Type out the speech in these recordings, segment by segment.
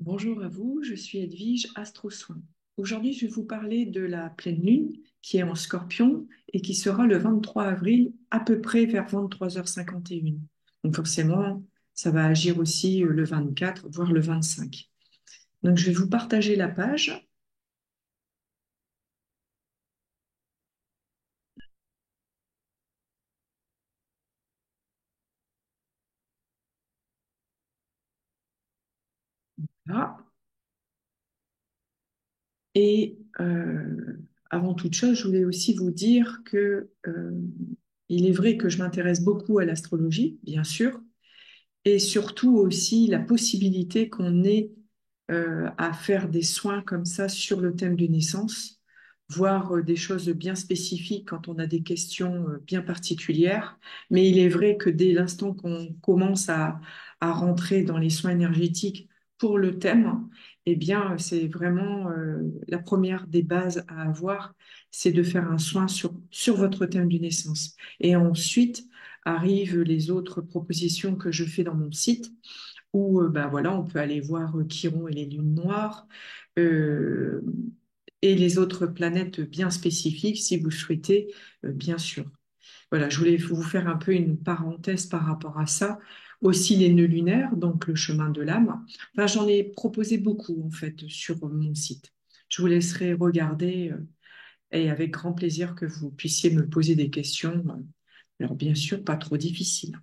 Bonjour à vous, je suis Edwige, Astro-Soin. Aujourd'hui, je vais vous parler de la pleine lune qui est en Scorpion et qui sera le 23 avril à peu près vers 23h51. Donc forcément, ça va agir aussi le 24, voire le 25. Donc je vais vous partager la page. Là. Et avant toute chose, je voulais aussi vous dire que il est vrai que je m'intéresse beaucoup à l'astrologie, bien sûr, et surtout aussi la possibilité qu'on ait à faire des soins comme ça sur le thème de naissance, voire des choses bien spécifiques quand on a des questions bien particulières. Mais il est vrai que dès l'instant qu'on commence à rentrer dans les soins énergétiques pour le thème, eh bien, c'est vraiment la première des bases à avoir, c'est de faire un soin sur votre thème de naissance. Et ensuite, arrivent les autres propositions que je fais dans mon site où ben voilà, on peut aller voir Chiron et les lunes noires euh, et les autres planètes bien spécifiques si vous souhaitez, bien sûr. Voilà, je voulais vous faire un peu une parenthèse par rapport à ça. Aussi les nœuds lunaires, donc le chemin de l'âme. Enfin, j'en ai proposé beaucoup en fait sur mon site. Je vous laisserai regarder et avec grand plaisir que vous puissiez me poser des questions. Alors bien sûr, pas trop difficiles.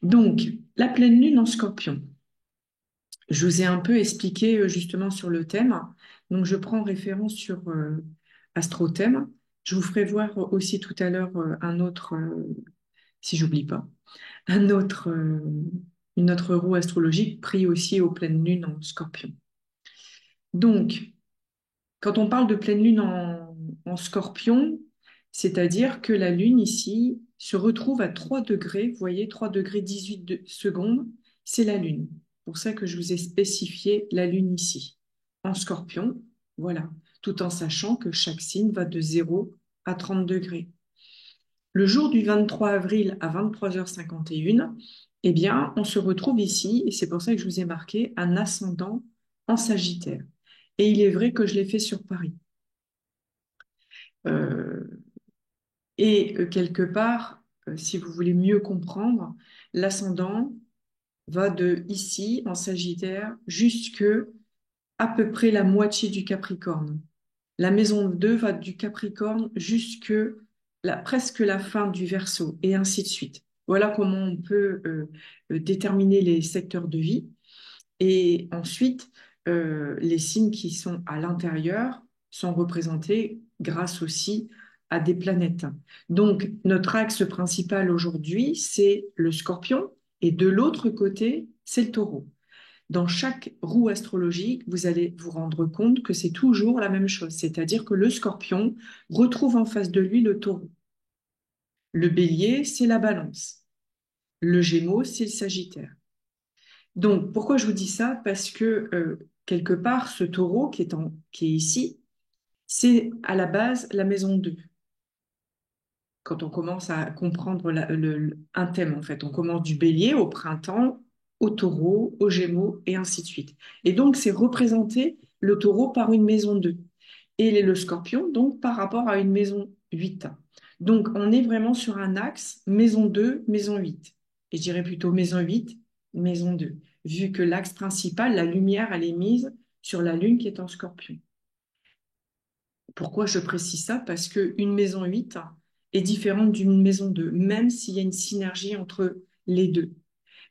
Donc, la pleine lune en Scorpion. Je vous ai un peu expliqué justement sur le thème. Donc, je prends référence sur AstroThème. Je vous ferai voir aussi tout à l'heure un autre, si j'oublie pas, un autre, une autre roue astrologique pris aussi aux pleines lunes en Scorpion. Donc, quand on parle de pleine lune en Scorpion, c'est-à-dire que la lune ici se retrouve à 3 degrés, vous voyez, 3 degrés 18 secondes, c'est la lune. Pour ça que je vous ai spécifié la lune ici. En Scorpion, voilà, tout en sachant que chaque signe va de 0 à 30 degrés. Le jour du 23 avril à 23h51, eh bien, on se retrouve ici, et c'est pour ça que je vous ai marqué un ascendant en Sagittaire. Et il est vrai que je l'ai fait sur Paris. Euh, Quelque part, si vous voulez mieux comprendre, l'ascendant va de ici, en Sagittaire, jusque à peu près la moitié du Capricorne. La maison 2 va du Capricorne jusque presque la fin du Verseau, et ainsi de suite. Voilà comment on peut déterminer les secteurs de vie. Et ensuite, les signes qui sont à l'intérieur sont représentés grâce aussi à des planètes. Donc, notre axe principal aujourd'hui, c'est le Scorpion, et de l'autre côté, c'est le Taureau. Dans chaque roue astrologique, vous allez vous rendre compte que c'est toujours la même chose, c'est-à-dire que le Scorpion retrouve en face de lui le Taureau. Le Bélier, c'est la Balance. Le Gémeaux, c'est le Sagittaire. Donc, pourquoi je vous dis ça? Parce que quelque part, ce taureau qui est ici, c'est à la base la maison 2. Quand on commence à comprendre un thème, en fait, on commence du bélier au printemps, au taureau, au gémeaux, et ainsi de suite. Et donc, c'est représenter le taureau par une maison 2. Et le scorpion, donc, par rapport à une maison 8. Donc, on est vraiment sur un axe maison 2, maison 8. Et je dirais plutôt maison 8, maison 2, vu que l'axe principal, la lumière, elle est mise sur la lune qui est en scorpion. Pourquoi je précise ça? Parce qu'une maison 8 est différente d'une maison 2, même s'il y a une synergie entre les deux.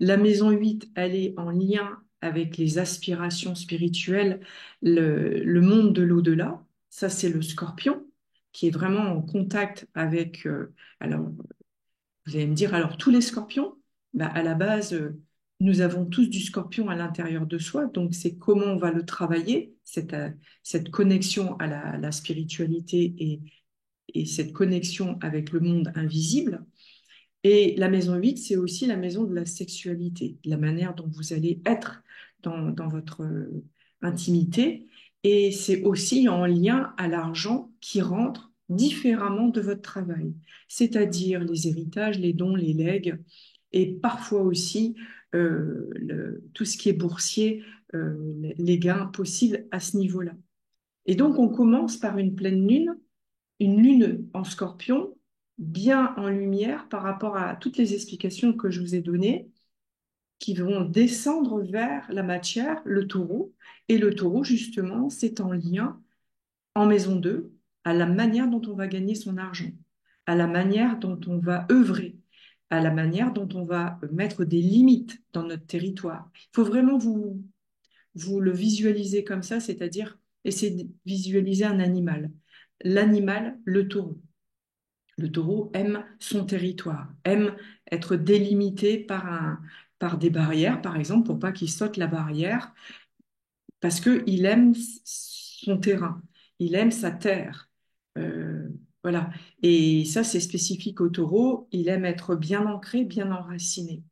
La maison 8, elle est en lien avec les aspirations spirituelles, le monde de l'au-delà. Ça, c'est le scorpion qui est vraiment en contact avec, alors, vous allez me dire, alors tous les scorpions, bah, à la base, nous avons tous du scorpion à l'intérieur de soi, donc c'est comment on va le travailler, cette connexion à la spiritualité et cette connexion avec le monde invisible. Et la maison 8, c'est aussi la maison de la sexualité, la manière dont vous allez être dans votre intimité. Et c'est aussi en lien à l'argent qui rentre différemment de votre travail, c'est-à-dire les héritages, les dons, les legs, et parfois aussi tout ce qui est boursier, les gains possibles à ce niveau-là. Et donc, on commence par une lune en scorpion, bien en lumière par rapport à toutes les explications que je vous ai données, qui vont descendre vers la matière, le taureau. Et le taureau, justement, c'est en lien en maison 2 à la manière dont on va gagner son argent, à la manière dont on va œuvrer, à la manière dont on va mettre des limites dans notre territoire. Il faut vraiment vous le visualiser comme ça, c'est-à-dire essayer de visualiser un animal. L'animal, le taureau. Le taureau aime son territoire, aime être délimité par des barrières, par exemple, pour pas qu'il saute la barrière, parce qu'il aime son terrain, il aime sa terre. Euh, voilà. Et ça, c'est spécifique au taureau. Il aime être bien ancré, bien enraciné.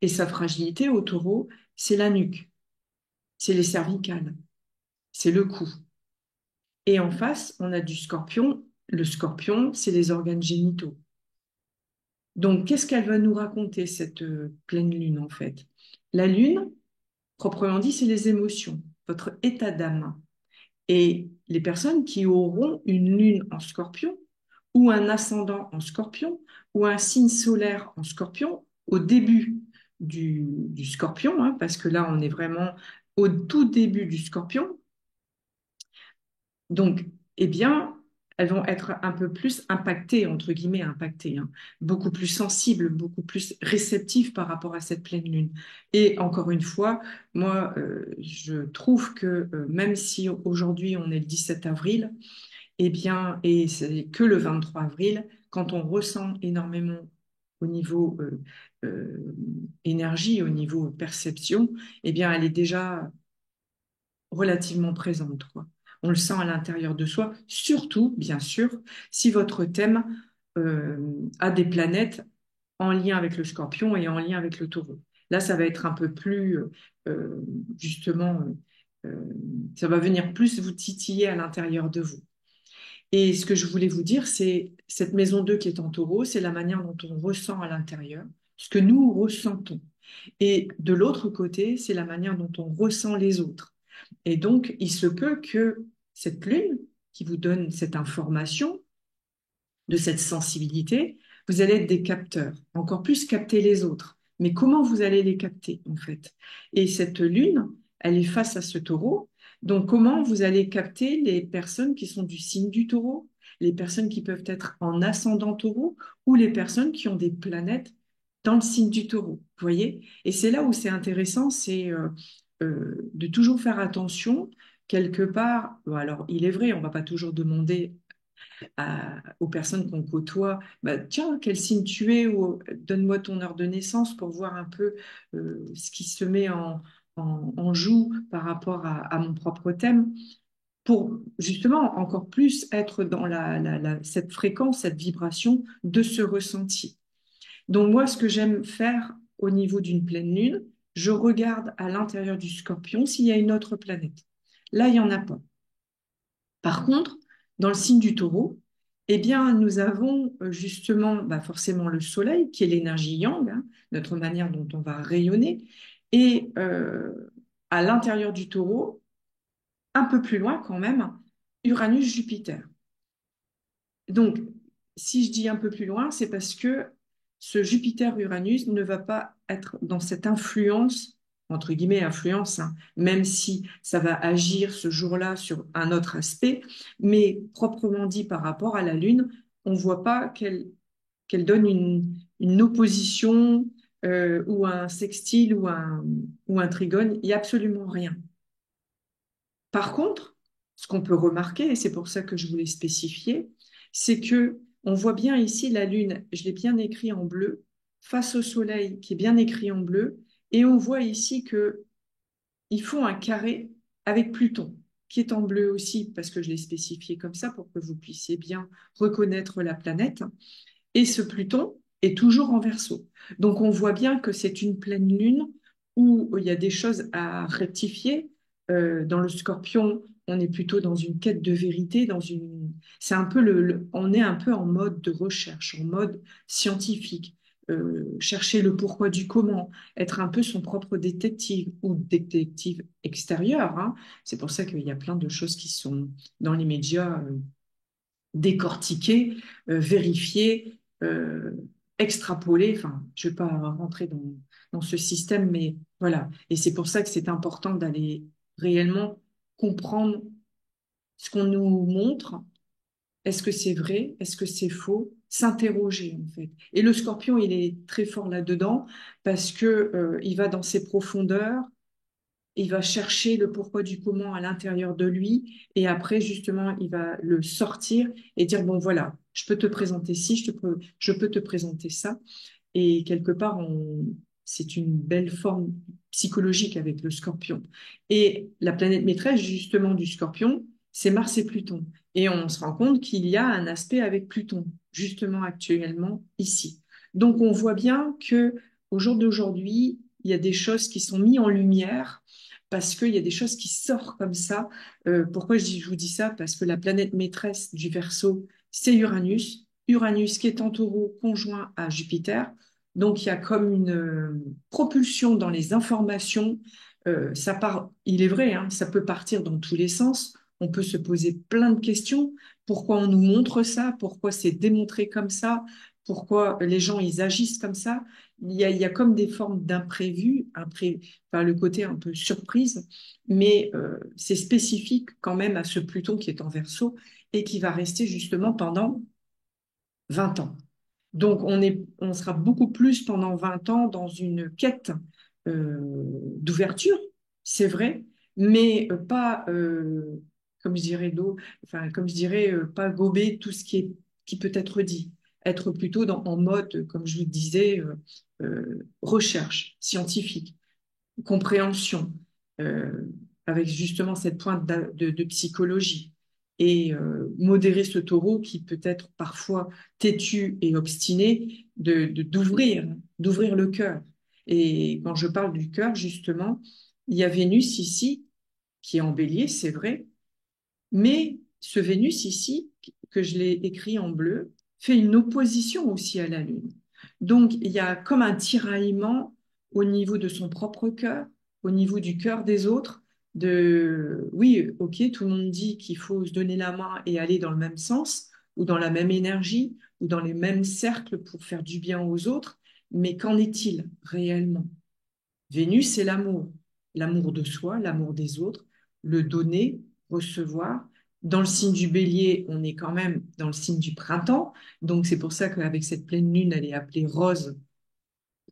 Et sa fragilité au taureau, c'est la nuque, c'est les cervicales, c'est le cou. Et en face, on a du scorpion. Le scorpion, c'est les organes génitaux. Donc, qu'est-ce qu'elle va nous raconter, cette pleine lune, en fait? La lune, proprement dit, c'est les émotions, votre état d'âme. Et les personnes qui auront une lune en scorpion, ou un ascendant en scorpion, ou un signe solaire en scorpion, au début du scorpion, hein, parce que là, on est vraiment au tout début du scorpion, donc, eh bien, elles vont être un peu plus impactées, entre guillemets, impactées, hein, beaucoup plus sensibles, beaucoup plus réceptives par rapport à cette pleine lune. Et encore une fois, moi, je trouve que même si aujourd'hui on est le 17 avril, eh bien, et c'est que le 23 avril, quand on ressent énormément au niveau énergie, au niveau perception, eh bien, elle est déjà relativement présente, quoi. On le sent à l'intérieur de soi, surtout, bien sûr, si votre thème euh, a des planètes en lien avec le scorpion et en lien avec le taureau. Là, ça va être un peu plus, euh, justement, ça va venir plus vous titiller à l'intérieur de vous. Et ce que je voulais vous dire, c'est cette maison 2 qui est en taureau, c'est la manière dont on ressent à l'intérieur, ce que nous ressentons. Et de l'autre côté, c'est la manière dont on ressent les autres. Et donc, il se peut que cette lune qui vous donne cette information, de cette sensibilité, vous allez être des capteurs, encore plus capter les autres. Mais comment vous allez les capter, en fait? Et cette lune, elle est face à ce taureau. Donc, comment vous allez capter les personnes qui sont du signe du taureau, les personnes qui peuvent être en ascendant taureau ou les personnes qui ont des planètes dans le signe du taureau, vous voyez? Et c'est là où c'est intéressant, c'est de toujours faire attention quelque part. Bon, alors, il est vrai, on ne va pas toujours demander aux personnes qu'on côtoie, bah, tiens, quel signe tu es, ou donne-moi ton heure de naissance pour voir un peu ce qui se met en joue par rapport à mon propre thème, pour justement encore plus être dans cette fréquence, cette vibration de ce ressenti. Donc moi, ce que j'aime faire au niveau d'une pleine lune, je regarde à l'intérieur du scorpion s'il y a une autre planète. Là, il n'y en a pas. Par contre, dans le signe du taureau, eh bien, nous avons justement bah, forcément le soleil, qui est l'énergie yang, hein, notre manière dont on va rayonner, et à l'intérieur du taureau, un peu plus loin quand même, Uranus-Jupiter. Donc, si je dis un peu plus loin, c'est parce que ce Jupiter-Uranus ne va pas être dans cette influence, entre guillemets influence, hein, même si ça va agir ce jour-là sur un autre aspect, mais proprement dit par rapport à la Lune, on ne voit pas qu'elle donne une opposition ou un sextile ou un trigone, il n'y a absolument rien. Par contre, ce qu'on peut remarquer, et c'est pour ça que je voulais spécifier, c'est que on voit bien ici la Lune, je l'ai bien écrit en bleu, face au Soleil qui est bien écrit en bleu, et on voit ici que ils font un carré avec Pluton, qui est en bleu aussi, parce que je l'ai spécifié comme ça pour que vous puissiez bien reconnaître la planète. Et ce Pluton est toujours en Verseau. Donc on voit bien que c'est une pleine lune où il y a des choses à rectifier. Dans le Scorpion, on est plutôt dans une quête de vérité, c'est un peu on est un peu en mode de recherche, en mode scientifique. chercher le pourquoi du comment, être un peu son propre détective ou détective extérieur, hein. C'est pour ça qu'il y a plein de choses qui sont dans les médias décortiquées, vérifiées, extrapolées. Enfin, je ne vais pas rentrer dans ce système, mais voilà. Et c'est pour ça que c'est important d'aller réellement comprendre ce qu'on nous montre. Est-ce que c'est vrai? Est-ce que c'est faux? S'interroger, en fait. Et le scorpion, il est très fort là-dedans parce que, il va dans ses profondeurs, il va chercher le pourquoi du comment à l'intérieur de lui et après, justement, il va le sortir et dire, bon, voilà, je peux te présenter ci, je peux te présenter ça. Et quelque part, c'est une belle forme psychologique avec le scorpion. Et la planète maîtresse, justement, du scorpion, c'est Mars et Pluton. Et on se rend compte qu'il y a un aspect avec Pluton, justement, actuellement, ici. Donc, on voit bien que au jour d'aujourd'hui, il y a des choses qui sont mises en lumière parce qu'il y a des choses qui sortent comme ça. Pourquoi je vous dis ça? Parce que la planète maîtresse du Verseau, c'est Uranus. Uranus qui est en taureau conjoint à Jupiter. Donc, il y a comme une propulsion dans les informations. Ça part, il est vrai, hein, ça peut partir dans tous les sens. On peut se poser plein de questions. Pourquoi on nous montre ça? Pourquoi c'est démontré comme ça? Pourquoi les gens, ils agissent comme ça? Il y a comme des formes d'imprévus, enfin, le côté un peu surprise, mais c'est spécifique quand même à ce Pluton qui est en Verseau et qui va rester justement pendant 20 ans. Donc, on sera beaucoup plus pendant 20 ans dans une quête d'ouverture, c'est vrai, mais pas, comme je dirais, enfin, comme je dirais, pas gober tout ce qui peut être dit. Être plutôt en mode, comme je vous disais, recherche scientifique, compréhension, euh, avec justement cette pointe de psychologie. Et modérer ce taureau qui peut être parfois têtu et obstiné, d'ouvrir le cœur. Et quand je parle du cœur, justement, il y a Vénus ici, qui est en bélier, c'est vrai, mais ce Vénus ici, que je l'ai écrit en bleu, fait une opposition aussi à la Lune. Donc, il y a comme un tiraillement au niveau de son propre cœur, au niveau du cœur des autres, oui, ok, tout le monde dit qu'il faut se donner la main et aller dans le même sens, ou dans la même énergie, ou dans les mêmes cercles pour faire du bien aux autres, mais qu'en est-il réellement? Vénus, c'est l'amour, l'amour de soi, l'amour des autres, le donner, recevoir. Dans le signe du bélier, on est quand même dans le signe du printemps. Donc, c'est pour ça qu'avec cette pleine lune, elle est appelée rose.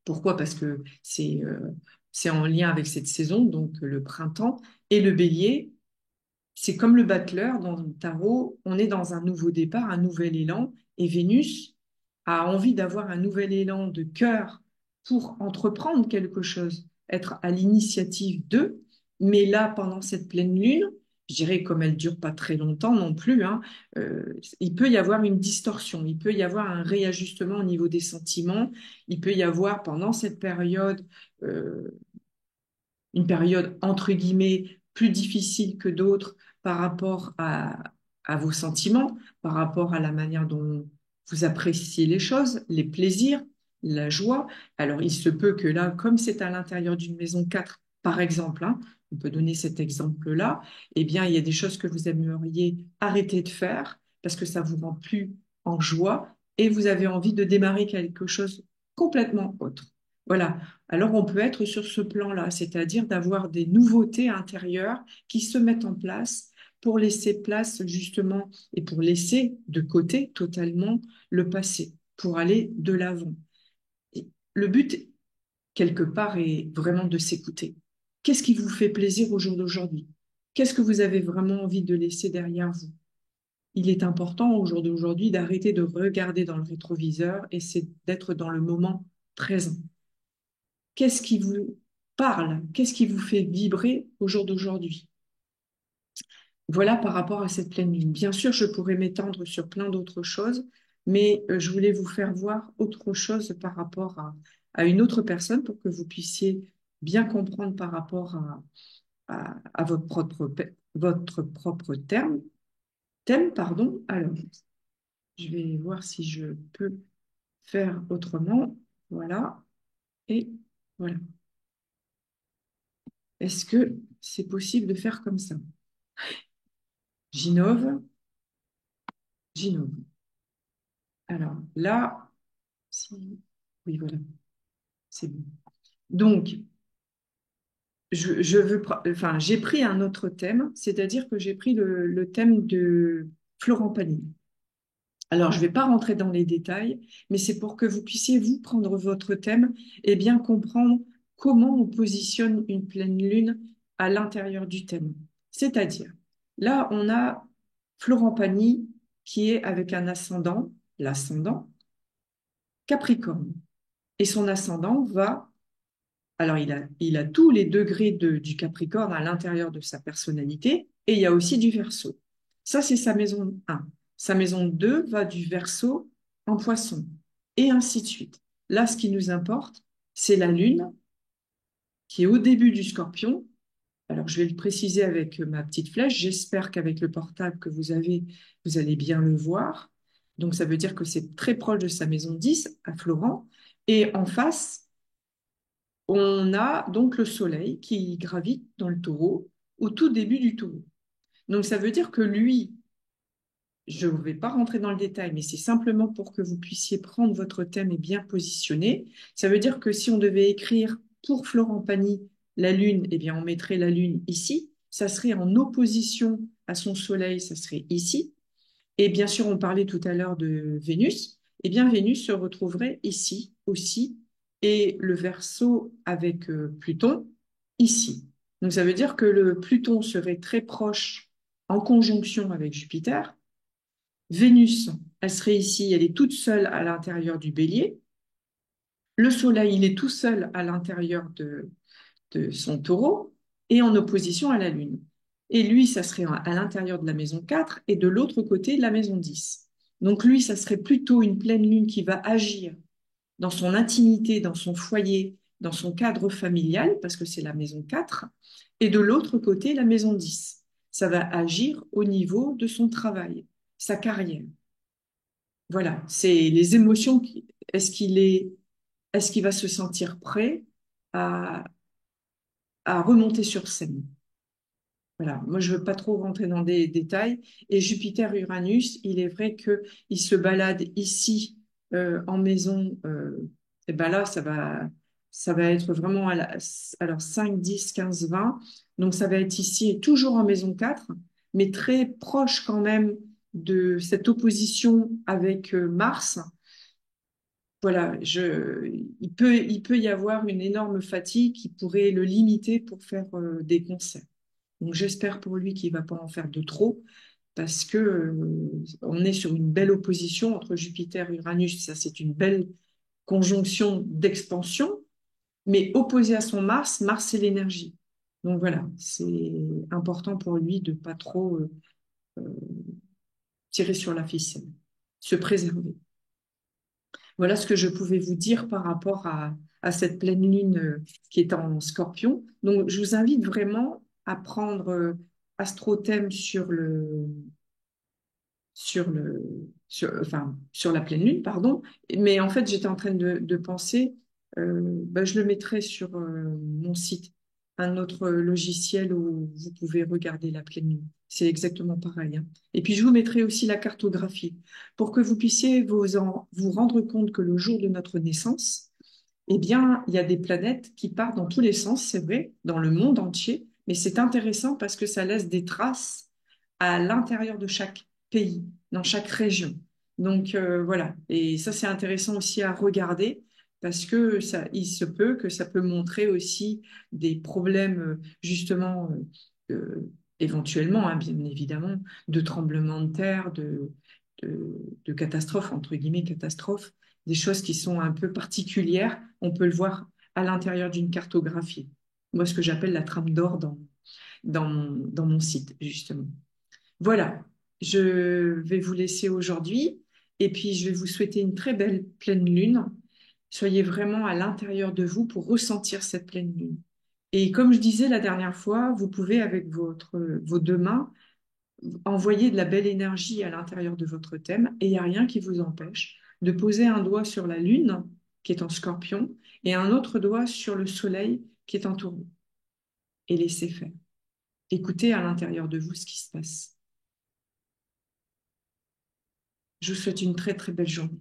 Pourquoi? Parce que c'est en lien avec cette saison, donc le printemps. Et le bélier, c'est comme le battleur dans le tarot, on est dans un nouveau départ, un nouvel élan. Et Vénus a envie d'avoir un nouvel élan de cœur pour entreprendre quelque chose, être à l'initiative d'eux. Mais là, pendant cette pleine lune, je dirais comme elle dure pas très longtemps non plus, hein, il peut y avoir une distorsion, il peut y avoir un réajustement au niveau des sentiments, il peut y avoir pendant cette période une période entre guillemets plus difficile que d'autres par rapport à vos sentiments, par rapport à la manière dont vous appréciez les choses, les plaisirs, la joie. Alors, il se peut que là, comme c'est à l'intérieur d'une maison 4, par exemple, hein, on peut donner cet exemple-là, eh bien, il y a des choses que vous aimeriez arrêter de faire parce que ça vous rend plus en joie et vous avez envie de démarrer quelque chose complètement autre. Voilà. Alors, on peut être sur ce plan-là, c'est-à-dire d'avoir des nouveautés intérieures qui se mettent en place pour laisser place justement et pour laisser de côté totalement le passé, pour aller de l'avant. Et le but, quelque part, est vraiment de s'écouter. Qu'est-ce qui vous fait plaisir au jour d'aujourd'hui? Qu'est-ce que vous avez vraiment envie de laisser derrière vous? Il est important au jour d'aujourd'hui d'arrêter de regarder dans le rétroviseur et c'est d'être dans le moment présent. Qu'est-ce qui vous parle? Qu'est-ce qui vous fait vibrer au jour d'aujourd'hui? Voilà par rapport à cette pleine lune. Bien sûr, je pourrais m'étendre sur plein d'autres choses, mais je voulais vous faire voir autre chose par rapport à une autre personne pour que vous puissiez bien comprendre par rapport à votre propre thème, pardon. Alors, je vais voir si je peux faire autrement Voilà. Et voilà. Est-ce que c'est possible de faire comme ça? J'innove, j'innove. Alors là, oui, voilà, c'est bon. Donc, enfin, j'ai pris un autre thème, c'est-à-dire que j'ai pris le thème de Florent Pagny. Alors, je ne vais pas rentrer dans les détails, mais c'est pour que vous puissiez, vous, prendre votre thème et bien comprendre comment on positionne une pleine lune à l'intérieur du thème. C'est-à-dire, là, on a Florent Pagny qui est avec un ascendant, l'ascendant Capricorne. Et son ascendant va, alors il a tous les degrés du Capricorne à l'intérieur de sa personnalité, et il y a aussi du Verseau. Ça, c'est sa maison 1. Sa maison 2 va du Verseau en Poisson, et ainsi de suite. Là, ce qui nous importe, c'est la Lune qui est au début du Scorpion. Alors, je vais le préciser avec ma petite flèche. J'espère qu'avec le portable que vous avez, vous allez bien le voir. Donc, ça veut dire que c'est très proche de sa maison 10 à Florent. Et en face, on a donc le Soleil qui gravite dans le Taureau au tout début du Taureau. Donc, ça veut dire que lui, je ne vais pas rentrer dans le détail, mais c'est simplement pour que vous puissiez prendre votre thème et bien positionner. Ça veut dire que si on devait écrire pour Florent Pagny la Lune, eh bien, on mettrait la Lune ici. Ça serait en opposition à son Soleil, ça serait ici. Et bien sûr, on parlait tout à l'heure de Vénus. Eh bien, Vénus se retrouverait ici aussi. Et le Verseau avec Pluton ici. Donc, ça veut dire que le Pluton serait très proche en conjonction avec Jupiter. Vénus, elle serait ici, elle est toute seule à l'intérieur du Bélier. Le Soleil, il est tout seul à l'intérieur de son Taureau et en opposition à la Lune. Et lui, ça serait à l'intérieur de la maison 4 et de l'autre côté, la maison 10. Donc lui, ça serait plutôt une pleine Lune qui va agir dans son intimité, dans son foyer, dans son cadre familial, parce que c'est la maison 4, et de l'autre côté, la maison 10. Ça va agir au niveau de son travail, sa carrière. Voilà, c'est les émotions. Est-ce qu'il va se sentir prêt à, à remonter sur scène? Voilà, moi je veux pas trop rentrer dans des détails. Et Jupiter-Uranus, il est vrai que il se balade ici en maison. Et ben là, ça va être vraiment alors 5, 10, 15, 20. Donc ça va être ici et toujours en maison 4, mais très proche quand même de cette opposition avec Mars. Voilà, il peut y avoir une énorme fatigue qui pourrait le limiter pour faire des concerts. Donc j'espère pour lui qu'il ne va pas en faire de trop parce que on est sur une belle opposition entre Jupiter et Uranus. Ça, c'est une belle conjonction d'expansion, mais opposé à son Mars, Mars c'est l'énergie. Donc voilà, c'est important pour lui de pas trop euh, tirer sur la ficelle, se préserver. Voilà ce que je pouvais vous dire par rapport à cette pleine lune qui est en Scorpion. Donc, je vous invite vraiment à prendre AstroThème enfin, sur la pleine lune, pardon. Mais en fait, j'étais en train de penser, je le mettrai sur mon site, un autre logiciel où vous pouvez regarder la pleine lune. C'est exactement pareil, hein. Et puis, je vous mettrai aussi la cartographie pour que vous puissiez vous rendre compte que le jour de notre naissance, eh bien, il y a des planètes qui partent dans tous les sens, c'est vrai, dans le monde entier, mais c'est intéressant parce que ça laisse des traces à l'intérieur de chaque pays, dans chaque région. Donc voilà, et ça c'est intéressant aussi à regarder parce que ça, il se peut que ça peut montrer aussi des problèmes justement éventuellement, hein, bien évidemment, de tremblements de terre, de catastrophes, entre guillemets, catastrophes, des choses qui sont un peu particulières. On peut le voir à l'intérieur d'une cartographie. Moi, ce que j'appelle la trame d'or dans mon site, justement. Voilà, je vais vous laisser aujourd'hui et puis je vais vous souhaiter une très belle pleine lune. Soyez vraiment à l'intérieur de vous pour ressentir cette pleine lune. Et comme je disais la dernière fois, vous pouvez avec vos deux mains envoyer de la belle énergie à l'intérieur de votre thème et il n'y a rien qui vous empêche de poser un doigt sur la lune qui est en Scorpion et un autre doigt sur le Soleil qui est en Taureau. Et laissez faire. Écoutez à l'intérieur de vous ce qui se passe. Je vous souhaite une très très belle journée.